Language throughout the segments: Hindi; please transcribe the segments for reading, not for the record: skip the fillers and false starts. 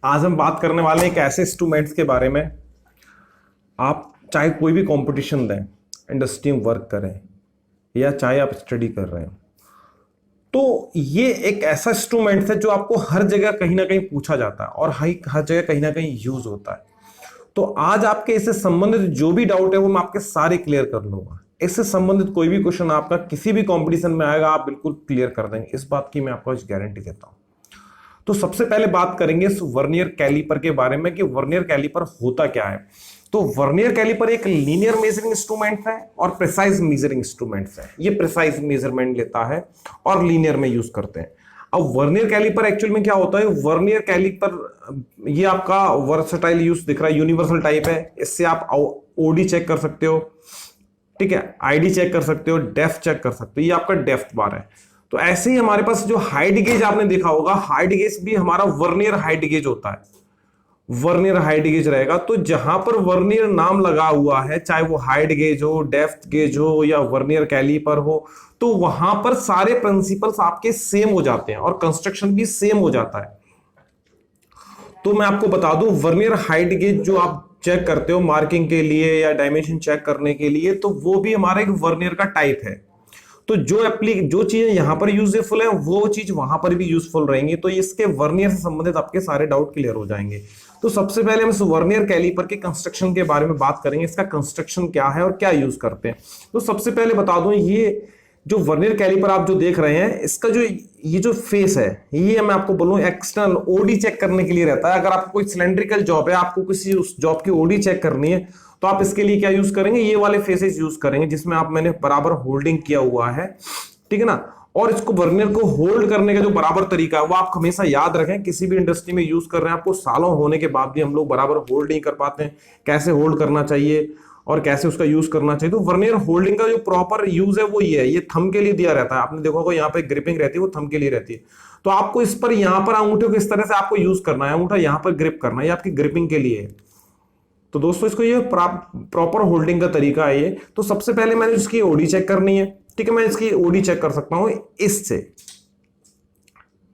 आज हम बात करने वाले हैं एक ऐसे इंस्ट्रूमेंट्स के बारे में। आप चाहे कोई भी कंपटीशन दें, इंडस्ट्री में वर्क करें या चाहे आप स्टडी कर रहे हो, तो ये एक ऐसा इंस्ट्रूमेंट है जो आपको हर जगह कहीं ना कहीं पूछा जाता है और हर जगह कहीं ना कहीं यूज होता है। तो आज आपके इससे संबंधित जो भी डाउट है वो मैं आपके सारे क्लियर कर लूंगा। इससे संबंधित कोई भी क्वेश्चन आपका किसी भी कंपटीशन में आएगा, आप बिल्कुल क्लियर कर देंगे, इस बात की मैं आपको गारंटी देता हूं। तो सबसे पहले बात करेंगे इस वर्नियर कैलिपर के बारे में कि वर्नियर कैलिपर होता क्या है। तो वर्नियर कैलिपर एक लीनियर मेजरिंग इंस्ट्रूमेंट है और प्रिसाइज मेजरिंग इंस्ट्रूमेंट्स है। ये प्रिसाइज मेजरमेंट लेता है और लीनियर में यूज करते हैं। अब वर्नियर कैलिपर एक्चुअल में क्या होता है? वर्नियर कैलिपर ये आपका वर्सटाइल यूज दिख रहा है, यूनिवर्सल टाइप है। इससे आप ओडी चेक कर सकते हो, ठीक है, आईडी चेक कर सकते हो, डेप्थ चेक कर सकते हो। ये आपका डेप्थ बार है। तो ऐसे ही हमारे पास जो हाइट गेज आपने देखा होगा, हाइट गेज भी हमारा वर्नियर हाइट गेज होता है। वर्नियर हाइट गेज रहेगा। तो जहां पर वर्नियर नाम लगा हुआ है, चाहे वो हाइट गेज हो, डेप्थ गेज हो या वर्नियर कैलिपर हो, तो वहां पर सारे प्रिंसिपल्स आपके सेम हो जाते हैं और कंस्ट्रक्शन भी सेम हो जाता है। तो मैं आपको बता दूं, वर्नियर हाइट गेज जो आप चेक करते हो मार्किंग के लिए या डायमेंशन चेक करने के लिए, तो वो भी हमारा एक वर्नियर का टाइप है। तो जो चीजें यहां पर यूजफुल है वो चीज वहां पर भी यूजफुल रहेंगी। तो इसके वर्नियर से संबंधित आपके सारे डाउट क्लियर हो जाएंगे। तो सबसे पहले हम इस वर्नियर कैलिपर के कंस्ट्रक्शन के बारे में बात करेंगे। इसका कंस्ट्रक्शन क्या है और क्या यूज करते हैं। तो सबसे पहले बता दूं, ये जो वर्नियर कैलिपर आप जो देख रहे हैं, इसका जो ये जो फेस है, ये मैं आपको बोलूं एक्सटर्नल ओडी चेक करने के लिए रहता है। अगर आपको कोई सिलेंड्रिकल जॉब है, आपको किसी उस जॉब की ओडी चेक करनी है, तो आप इसके लिए क्या यूज करेंगे? ये वाले फेसेस यूज करेंगे जिसमें आप मैंने बराबर होल्डिंग किया हुआ है, ठीक है ना। और इसको वर्नियर को होल्ड करने का जो बराबर तरीका है वो आप हमेशा याद रखें। किसी भी इंडस्ट्री में यूज कर रहे हैं, आपको सालों होने के बाद भी हम लोग बराबर होल्ड नहीं कर पाते हैं। कैसे होल्ड करना चाहिए और कैसे उसका यूज करना चाहिए। तो वर्नियर होल्डिंग का जो प्रॉपर यूज है वो ये है, ये थंब के लिए दिया रहता है। आपने देखा होगा यहाँ पे ग्रिपिंग रहती है, वो थंब के लिए रहती है। तो आपको इस पर यहाँ पर अंगूठे को इस तरह से आपको यूज करना है, अंगूठा यहाँ पर ग्रिप करना है, ये आपकी ग्रिपिंग के लिए है। तो दोस्तों इसको ये प्रॉपर होल्डिंग का तरीका है ये। तो सबसे पहले मैंने इसकी ओडी चेक करनी है, ठीक है। मैं इसकी ओडी चेक कर सकता हूं इससे,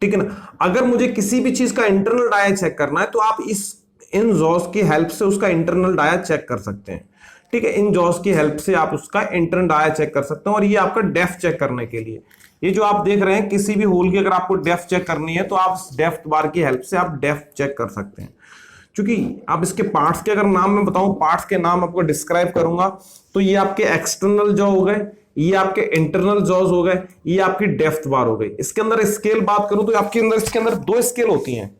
ठीक है ना। अगर मुझे किसी भी चीज का इंटरनल डाया चेक करना है, तो आप इन जॉस की हेल्प से उसका इंटरनल डाया चेक कर सकते हैं, ठीक है। इन जॉस की हेल्प से आप उसका इंटरनल डाया चेक कर सकते हैं। और ये आपका डेप्थ चेक करने के लिए, ये जो आप देख रहे हैं, किसी भी होल की अगर आपको डेप्थ चेक करनी है, तो आप डेप्थ बार की हेल्प से आप डेप्थ चेक कर सकते हैं। क्योंकि आप इसके पार्ट्स के अगर नाम मैं बताऊं, पार्ट्स के नाम आपको डिस्क्राइब करूंगा, तो ये आपके एक्सटर्नल जॉ हो गए, ये आपके इंटरनल जॉज हो गए, ये आपकी डेप्थ बार हो गई। इसके अंदर स्केल बात करूं तो आपके अंदर इसके अंदर दो स्केल होती हैं।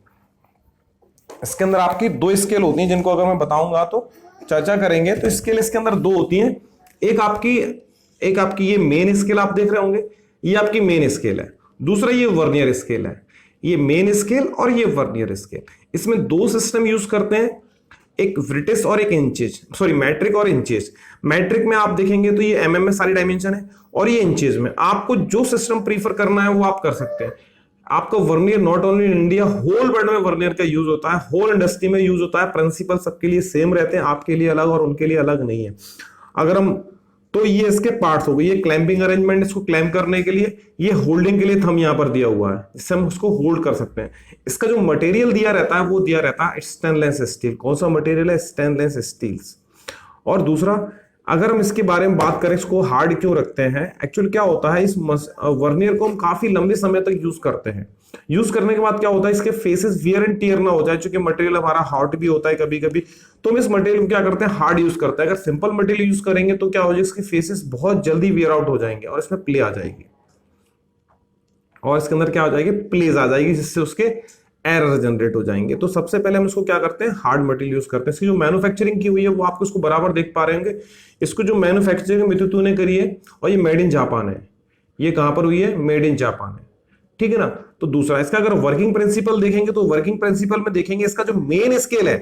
इसके अंदर आपकी दो स्केल होती हैं, जिनको अगर मैं बताऊंगा तो चर्चा करेंगे। तो स्केल इसके अंदर दो होती हैं। एक आपकी ये मेन स्केल आप देख रहे होंगे, ये आपकी मेन स्केल है। दूसरा ये वर्नियर स्केल है, ये मेन स्केल और ये वर्नियर स्केल। इसमें दो सिस्टम यूज करते हैं, एक ब्रिटिश और एक इंचेज, सॉरी मैट्रिक और इंचेज। मैट्रिक में आप देखेंगे तो ये एमएम में सारी डायमेंशन है, और ये इंचेज में। आपको जो सिस्टम प्रीफर करना है वो आप कर सकते हैं। आपका vernier not only in India, whole world में वर्नियर का यूज होता है, होल इंडस्ट्री में यूज होता है। प्रिंसिपल सबके लिए सेम रहते हैं, आपके लिए अलग और उनके लिए अलग नहीं है। अगर हम तो ये इसके पार्ट्स हो गए, ये क्लैंपिंग अरेंजमेंट, इसको क्लैंप करने के लिए, ये होल्डिंग के लिए थंब यहां पर दिया हुआ है, इससे हम उसको होल्ड कर सकते हैं। इसका जो मटेरियल दिया रहता है वो दिया रहता है स्टेनलेस स्टील। कौन सा मटेरियल है? Stainless steels. और दूसरा, अगर हम इसके बारे में बात करें, इसको हार्ड क्यों रखते हैं, एक्चुअली क्या होता है, इस वर्नियर को हम काफी लंबे समय तक यूज करते हैं। यूज करने के बाद क्या होता है, इसके फेसेस वियर एंड टियर ना हो जाए, क्योंकि मटेरियल हमारा हॉट भी होता है कभी कभी। तो हम इस मटेरियल को क्या करते हैं, हार्ड यूज करते हैं। अगर सिंपल मटेरियल यूज करेंगे तो क्या हो जाएगा, इसके फेसेस बहुत जल्दी वियर आउट हो जाएंगे और इसमें प्ले आ जाएगी, और इसके अंदर क्या हो जाएगी, प्लेज आ जाएगी, जिससे उसके एरर जनरेट हो जाएंगे। तो सबसे पहले हम इसको क्या करते हैं, हार्ड मटेरियल यूज करते हैं। इसकी जो मैन्युफैक्चरिंग की हुई है वो आपको इसको बराबर देख पा रहे होंगे। इसको जो मैन्युफैक्चरिंग मितुतु ने करी है, और ये मेड इन जापान है। ये कहां पर हुई है? मेड इन जापान है, ठीक है ना। तो दूसरा, इसका अगर वर्किंग प्रिंसिपल देखेंगे, तो वर्किंग प्रिंसिपल में देखेंगे इसका जो मेन स्केल है,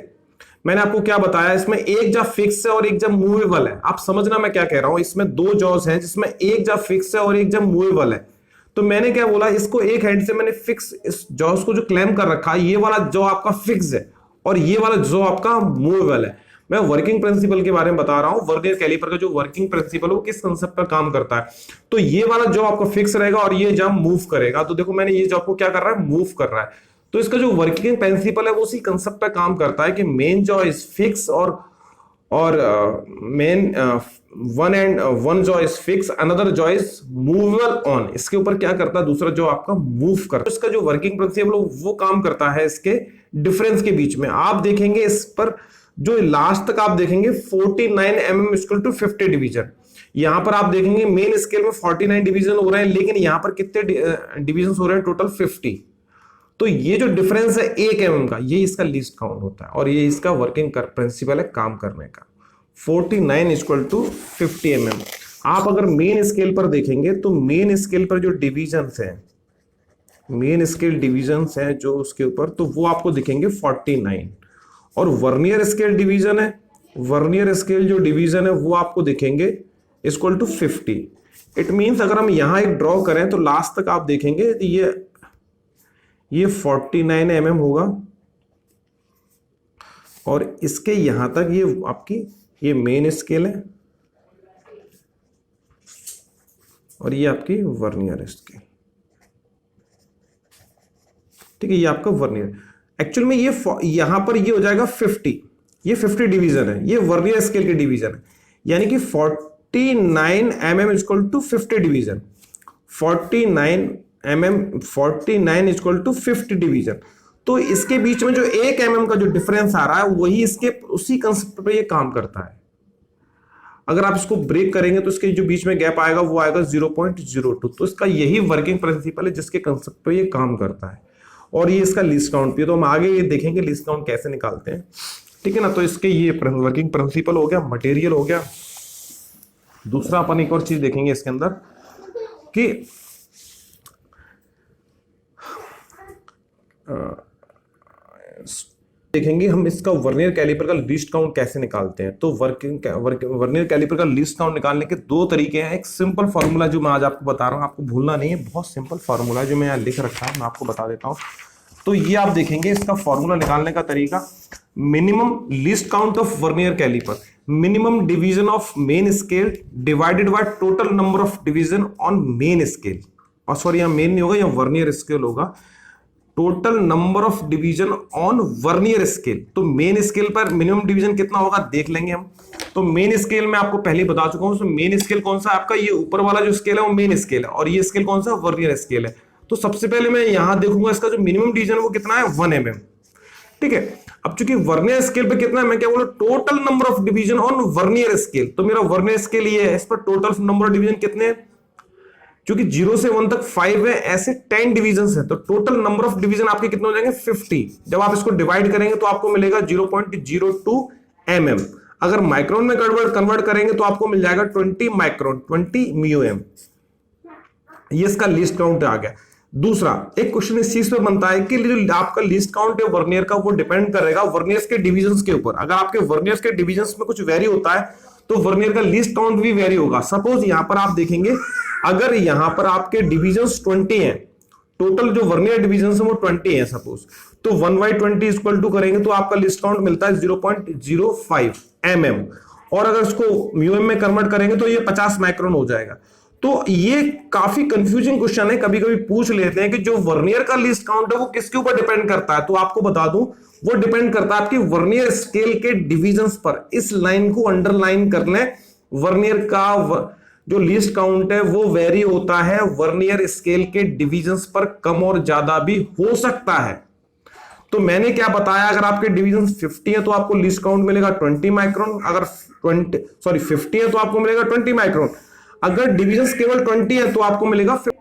मैंने आपको क्या बताया, इसमें एक जब फिक्स है और एक जब मूवेबल है। आप समझना मैं क्या कह रहा हूं। इसमें दो जॉज हैं जिसमें एक जब फिक्स है और एक जब मूवेबल है। तो मैंने क्या बोला, इसको एक हैंड से मैंने फिक्स इस जॉज को जो क्लेम कर रखा है, ये वाला जॉ आपका फिक्स है और ये वाला जॉ आपका मूवेबल है। मैं वर्किंग प्रिंसिपल के बारे में बता रहा हूं। वर्नियर कैलिपर का जो वर्किंग प्रिंसिपल है वो किस कंसेप्ट पर काम करता है। तो ये वाला जॉ आपका फिक्स रहेगा और ये जब मूव करेगा। तो देखो मैंने ये जॉब को क्या कर रहा है, मूव कर रहा है। तो इसका जो वर्किंग प्रिंसिपल है वो उसी कंसेप्ट पे काम करता है कि मेन जॉ इज फिक्स और main one jaw is fix, another jaw is movable on. इसके ऊपर क्या करता है, दूसरा जो आपका मूव करता है। इसका जो वर्किंग प्रिंसिपल वो काम करता है इसके डिफरेंस के बीच में। आप देखेंगे इस पर जो लास्ट तक आप देखेंगे 49 mm इक्वल टू 50 डिवीजन। यहां पर आप देखेंगे मेन स्केल में 49 डिवीजन हो रहे हैं, लेकिन यहां पर कितने डिवीजन हो रहे हैं, टोटल 50। तो ये जो डिफरेंस है 1 mm का, ये इसका लीस्ट काउंट होता है और ये इसका वर्किंग प्रिंसिपल है काम करने का। 49 इक्वल टू 50 mm। आप अगर मेन स्केल पर देखेंगे तो मेन स्केल पर जो डिवीजन्स हैं, मेन स्केल डिवीजन्स हैं जो उसके ऊपर, तो वो आपको दिखेंगे 49। और वर्नियर स्केल डिवीजन है, वर्नियर स्केल जो डिवीजन है वो आपको दिखेंगे इक्वल टू 50। इट मींस अगर हम यहां एक ड्रॉ करें तो लास्ट तक आप देखेंगे तो ये 49 mm होगा और इसके यहां तक ये आपकी ये मेन स्केल है और ये आपकी वर्नियर स्केल। ठीक है, ये आपका वर्नियर। एक्चुअल में ये यहां पर ये हो जाएगा 50, ये 50 डिवीजन है, ये वर्नियर स्केल के डिवीजन है, यानी कि 49 mm equal to 50 division. 49 mm 49 equal to 50 division. तो इसके बीच में जो 1 mm का जो डिफरेंस आ रहा है वही इसके उसी कंसेप्ट पे ये काम करता है। अगर आप इसको ब्रेक करेंगे तो इसके जो बीच में गैप आएगा वो आएगा 0.02। तो इसका यही वर्किंग प्रिंसिपल है जिसके कंसेप्ट पे ये काम करता है और ये इसका लीस्ट काउंट भी है। तो हम आगे ये देखेंगे लीस्ट काउंट कैसे निकालते हैं। ठीक है ना, तो इसके ये वर्किंग प्रिंसिपल हो गया, मटेरियल हो गया। दूसरा अपन एक और चीज देखेंगे इसके अंदर कि देखेंगे हम इसका वर्नियर कैलिपर का लीस्ट काउंट कैसे निकालते हैं। तो वर्नियर कैलिपर का लीस्ट काउंट निकालने के दो तरीके हैं। एक सिंपल फॉर्मूला जो मैं आज आपको बता रहा हूं, आपको भूलना नहीं है, बहुत सिंपल फॉर्मूला जो मैं यहाँ लिख रखा है, मैं आपको बता देता हूं। तो ये आप देखेंगे इसका फॉर्मूला निकालने का तरीका, minimum least count of vernier caliper, minimum division of main scale divided by total number of division on main scale. और सॉरी, यहाँ मेन नहीं होगा, यहाँ वर्नियर स्केल होगा। Total number of division on vernier scale. तो मेन स्केल पर मिनिमम डिवीजन कितना होगा देख लेंगे हम। तो मेन स्केल में आपको पहले बता चुका हूं, मेन स्केल कौन सा आपका, ये ऊपर वाला जो स्केल है वो मेन स्केल है और ये स्केल कौन सा, वर्नियर स्केल है। तो सबसे पहले मैं यहां देखूंगा इसका जो मिनिमम डिवीजन वो कितना है, 1 mm। ठीक है, अब चूंकि वर्नियर स्केल पे कितना है, मैं क्या बोला, total number of division on vernier scale. तो मेरा वर्नियर स्केल ये है, इस पर टोटल नंबर ऑफ डिवीजन कितने हैं, क्योंकि 0 से 1 तक 5 है, ऐसे 10 डिवीजन है, तो टोटल नंबर ऑफ डिवीजन आपके कितने हो जाएंगे, 50। जब आप इसको डिवाइड करेंगे तो आपको मिलेगा 0.02 mm। अगर माइक्रोन में कन्वर्ट करेंगे तो आपको मिल जाएगा 20 माइक्रोन, 20 म्यूएम। ये इसका लिस्ट काउंट आ गया। दूसरा एक क्वेश्चन इस चीज पे बनता है कि जो आपका लिस्ट काउंट है वर्नियर का, वो डिपेंड करेगा वर्नियर्स के डिवीजन के ऊपर। अगर आपके वर्नियर्स के डिवीजन में कुछ वेरी होता है तो वर्नियर का लिस्ट काउंट भी वेरी होगा। सपोज यहां पर आप देखेंगे, अगर यहां पर आपके डिवीजन्स 20 हैं, टोटल जो वर्नियर डिवीजन्स है वो 20 है सपोज, तो 1/20 इक्वल टू करेंगे तो आपका लिस्ट काउंट मिलता है 0.05 mm। और अगर इसको म्यूएम में कन्वर्ट करेंगे तो ये 50 माइक्रोन हो जाएगा। तो ये काफी कंफ्यूजिंग क्वेश्चन है, कभी कभी पूछ लेते हैं कि जो वर्नियर का लिस्ट काउंट है वो किसके ऊपर डिपेंड करता है। तो आपको बता दूं, वो डिपेंड करता है आपकी वर्नियर स्केल के डिवीजन्स पर। इस लाइन को अंडरलाइन कर लें, वर्नियर का जो लिस्ट काउंट है वो वेरी होता है वर्नियर स्केल के डिवीजन्स पर, कम और ज्यादा भी हो सकता है। तो मैंने क्या बताया, अगर आपके डिवीजन 50 है तो आपको लिस्ट काउंट मिलेगा 20 माइक्रोन, अगर 50 है तो आपको मिलेगा 20 माइक्रोन, अगर डिवीजन केवल 20 है तो आपको मिलेगा 50।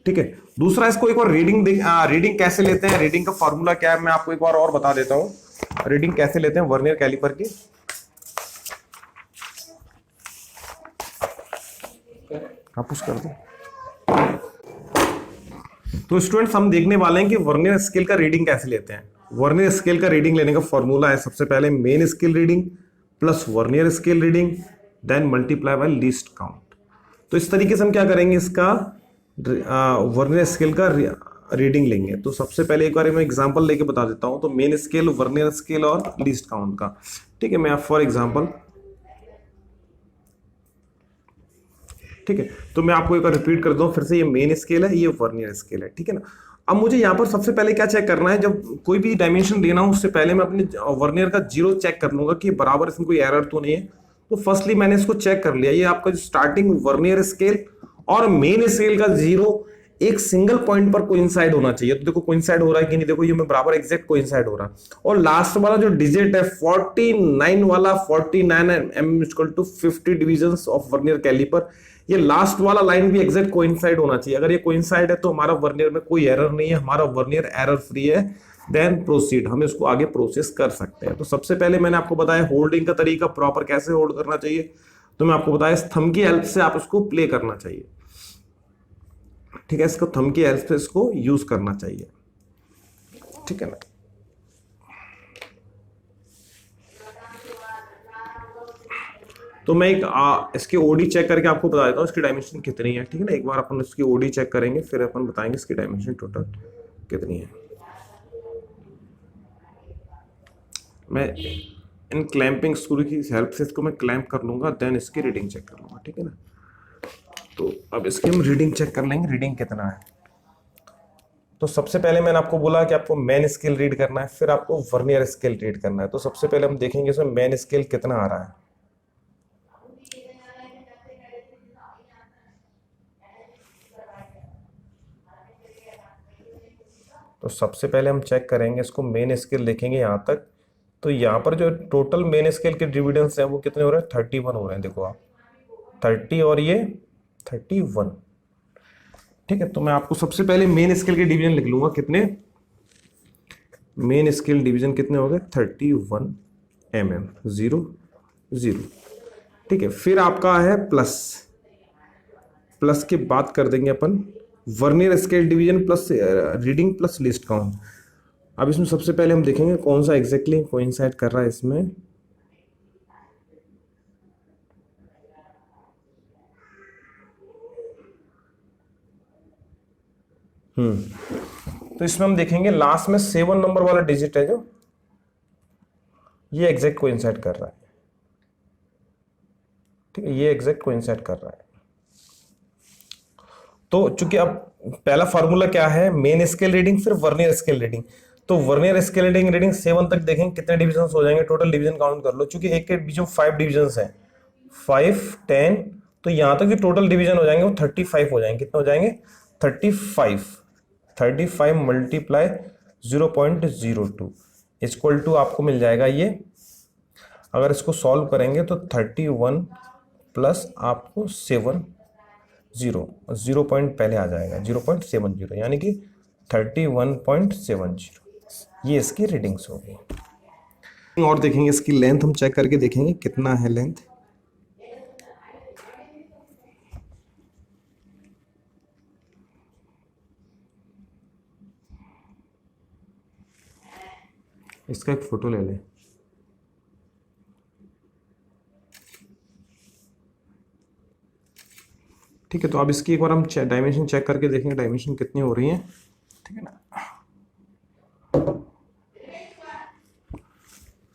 ठीक है, दूसरा इसको एक और रीडिंग कैसे लेते हैं, रीडिंग का फॉर्मूला क्या है मैं आपको एक बार और बता देता हूं। रीडिंग कैसे लेते हैं वर्नियर कैलिपर की, आप पुश कर दो। तो स्टूडेंट्स हम देखने वाले हैं कि वर्नियर स्केल का रीडिंग कैसे लेते हैं। वर्नियर स्केल का रीडिंग लेने का फॉर्मूला है, सबसे पहले main scale reading plus vernier scale reading then multiply by least count. तो इस तरीके से हम क्या करेंगे, इसका वर्नियर स्केल का रीडिंग लेंगे। तो सबसे पहले एक बार मैं एग्जांपल लेके बता देता हूं। तो मेन स्केल, वर्नियर स्केल और लीस्ट काउंट का। ठीक है, मैं फॉर एग्जांपल, ठीक है, तो मैं आपको एक बार रिपीट कर दूं फिर से, ये मेन स्केल है, ये वर्नियर स्केल है। ठीक है ना, अब मुझे यहाँ पर सबसे पहले क्या चेक करना है, जब कोई भी डायमेंशन लेना हो उससे पहले मैं अपने वर्नियर का जीरो चेक कर लूंगा कि बराबर इसमें कोई एरर तो नहीं है। तो फर्स्टली मैंने इसको चेक कर लिया, ये आपका जो स्टार्टिंग वर्नियर स्केल और मेन स्केल का जीरो एक सिंगल पॉइंट पर कोइंसाइड होना चाहिए। तो देखो कोइंसाइड हो रहा है कि नहीं, देखो ये मैं बराबर एग्जैक्ट कोइंसाइड हो रहा है। और लास्ट वाला जो डिजिट है 49 वाला, 49 M equal to 50 divisions of vernier caliper, ये लास्ट वाला लाइन भी एग्जैक्ट कोइंसाइड होना चाहिए। अगर ये कोइंसाइड है तो हमारा वर्नियर में कोई एरर नहीं है, हमारा वर्नियर एरर फ्री है। देन प्रोसीड, हम इसको आगे प्रोसेस कर सकते हैं। तो सबसे पहले मैंने आपको बताया होल्डिंग का तरीका, प्रॉपर कैसे होल्ड करना चाहिए। तो मैं आपको बताया इस थंब की हेल्प से आप उसको प्ले करना चाहिए, ठीक है, इसको थंब की हेल्प से इसको यूज करना चाहिए, ठीक है ना। तो मैं एक इसकी ओडी चेक करके आपको बता देता हूँ इसकी डायमेंशन कितनी है, ठीक है ना। एक बार अपन इसकी ओडी चेक करेंगे फिर अपन बताएंगे इसकी डायमेंशन टोटल कितनी है। मैं इन क्लैंपिंग स्क्रू की हेल्प से इसको मैं क्लैंप कर लूंगा, देन इसकी रीडिंग चेक कर लूंगा, ठीक है ना। तो अब इसकी हम रीडिंग चेक कर लेंगे, रीडिंग कितना है। तो सबसे पहले मैंने आपको बोला कि आपको मेन स्केल रीड करना है, फिर आपको वर्नियर स्केल रीड करना है। तो सबसे पहले हम देखेंगे इसमें मेन स्केल कितना आ रहा है। तो सबसे पहले हम चेक करेंगे इसको, मेन स्केल देखेंगे यहाँ तक। तो यहाँ पर जो टोटल मेन स्केल के डिविडेंस है वो कितने हो रहे हैं, 31 हो रहे हैं। देखो आप 30 और ये 31, ठीक है। तो मैं आपको सबसे पहले मेन स्केल के डिवीजन लिख लूंगा, कितने मेन स्केल डिवीजन कितने हो गए, 31 mm, 0 0, ठीक है। फिर आपका है प्लस, प्लस के बाद कर देंगे अपन vernier scale division plus reading plus least count. अब इसमें सबसे पहले हम देखेंगे कौन सा एग्जैक्टली कोइंसाइड कर रहा है इसमें। तो इसमें हम देखेंगे लास्ट में 7 नंबर वाला डिजिट है जो ये एग्जैक्ट कोइंसाइड कर रहा है, ठीक है, ये एग्जैक्ट कोइंसाइड कर रहा है। तो चूंकि अब पहला फार्मूला क्या है, मेन स्केल रीडिंग फिर वर्नियर स्केल रीडिंग। तो वर्नियर स्केल रीडिंग 7 तक देखेंगे कितने डिविजन हो जाएंगे, टोटल डिवीजन काउंट कर लो। चूंकि एक के बीच में 5 डिविजन है, 5 10, तो यहां तक जो टोटल डिवीजन हो जाएंगे वो 35 हो जाएंगे। कितने हो जाएंगे, 35। 35 मल्टीप्लाई 0.02 इक्वल टू आपको मिल जाएगा ये, अगर इसको सॉल्व करेंगे तो 31 प्लस आपको 7 0 पॉइंट पहले आ जाएगा 0.70, यानी कि 31.70। ये इसकी रीडिंग्स होगी। और देखेंगे इसकी लेंथ, हम चेक करके देखेंगे कितना है लेंथ। इसका एक फोटो ले लें। ठीक है, तो अब इसकी एक बार हम डायमेंशन चेक करके देखेंगे डायमेंशन कितनी हो रही है, ठीक है ना।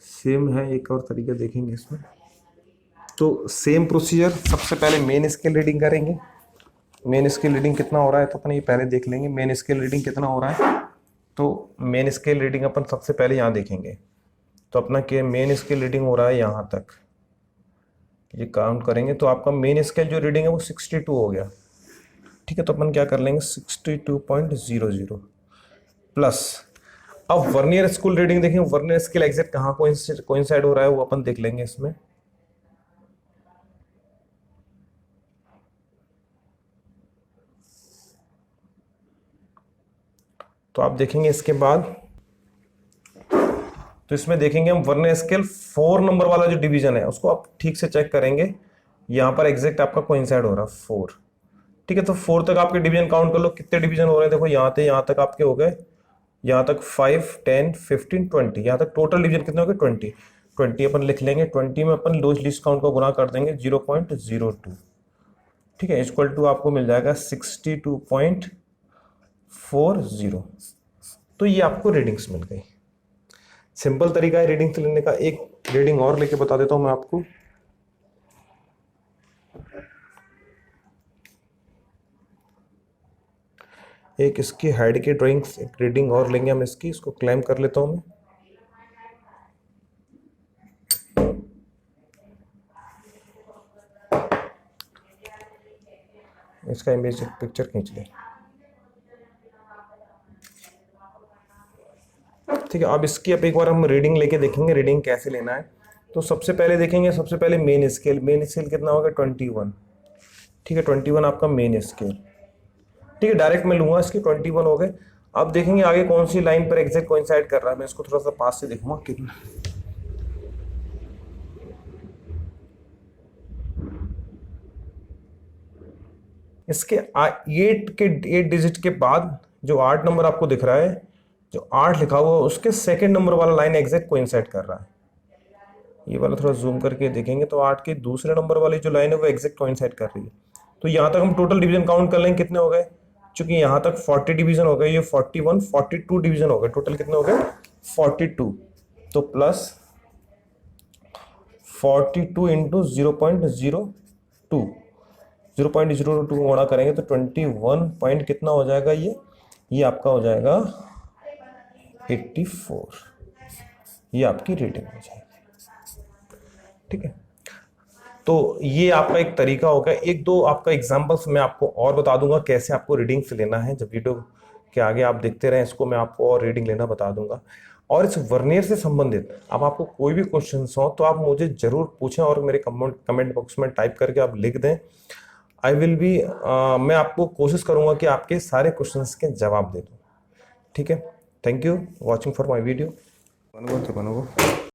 सेम है, एक और तरीका देखेंगे इसमें। तो सेम प्रोसीजर, सबसे पहले मेन स्केल रीडिंग करेंगे। मेन स्केल रीडिंग कितना हो रहा है तो अपन ये पहले देख लेंगे मेन स्केल रीडिंग कितना हो रहा है। तो मेन स्केल रीडिंग अपन सबसे पहले यहाँ देखेंगे। तो अपना के मेन स्केल रीडिंग हो रहा है यहाँ तक, ये काउंट करेंगे तो आपका मेन स्केल जो रीडिंग है वो 62 हो गया, ठीक है। तो अपन क्या कर लेंगे 62.00 प्लस, अब वर्नियर स्केल रीडिंग देखेंगे, वर्नियर स्केल एग्जैक्ट कहाँ कोइंसाइड हो रहा है वो अपन देख लेंगे इसमें। तो आप देखेंगे इसके बाद, तो इसमें देखेंगे हम वर्नियर स्केल 4 नंबर वाला जो डिवीजन है उसको आप ठीक से चेक करेंगे, यहाँ पर एग्जैक्ट आपका कोइंसाइड हो रहा है 4, ठीक है। तो 4 तक आपके डिवीजन काउंट कर लो, कितने डिवीजन हो रहे हैं, देखो यहाँ से यहाँ तक आपके हो गए, यहाँ तक 5 10 15 20, यहाँ तक टोटल डिवीजन कितने हो गए 20। 20 अपन लिख लेंगे, 20 में अपन लीस्ट काउंट को गुना कर देंगे 0.02, ठीक है, इक्वल टू आपको मिल जाएगा 62.40। तो ये आपको रीडिंग्स मिल गई। सिंपल तरीका है रीडिंग्स लेने का। एक रीडिंग और लेके बता देता हूं मैं आपको। एक इसकी हेड की ड्राइंग्स, एक रीडिंग और लेंगे हम इसकी, इसको क्लेम कर लेता हूँ मैं। इसका इमेज पिक्चर खींच ले। ठीक है, अब इसकी अब एक बार हम रीडिंग लेके देखेंगे, रीडिंग कैसे लेना है। तो सबसे पहले देखेंगे, सबसे पहले मेन स्केल। मेन स्केल कितना होगा? 21। ठीक है, 21 आपका मेन स्केल। ठीक है, डायरेक्ट मैं लूंगा इसकी, 21 हो गए। अब देखेंगे आगे कौन सी लाइन पर एग्जैक्ट कोइंसाइड कर रहा है। मैं इसको थोड़ा सा पास से देखूंगा कितना। इसके 8 डिजिट के बाद जो 8 नंबर आपको दिख रहा है, जो 8 लिखा हुआ है, उसके सेकंड नंबर वाला लाइन एग्जैक्ट कोइंसाइड कर रहा है। ये वाला थोड़ा जूम करके देखेंगे तो 8 के दूसरे नंबर वाली जो लाइन है वो एग्जैक्ट कोइंसाइड कर रही है। तो यहाँ तक हम टोटल डिवीजन काउंट कर लेंगे, कितने हो गए? चूंकि यहाँ तक 40 डिवीजन हो गए, ये 41, 42 डिवीजन हो गए। टोटल कितने हो गए? 42। तो प्लस 42 इंटू 0.02, 0.02 गुणा करेंगे तो 21 पॉइंट कितना हो जाएगा? ये आपका हो जाएगा 84। ये आपकी रीडिंग हो जाएगी। ठीक है, तो ये आपका एक तरीका होगा। एक दो आपका एग्जांपल्स मैं आपको और बता दूंगा कैसे आपको रीडिंग से लेना है। जब वीडियो के आगे आप देखते रहें इसको, मैं आपको और रीडिंग लेना बता दूंगा। और इस वर्नियर से संबंधित अब आपको कोई भी क्वेश्चन हो तो आप मुझे जरूर पूछें और मेरे कमेंट बॉक्स में टाइप करके आप लिख दें। आई विल बी मैं आपको कोशिश करूंगा कि आपके सारे क्वेश्चंस के जवाब दे दूं। ठीक है, thank you watching for my video.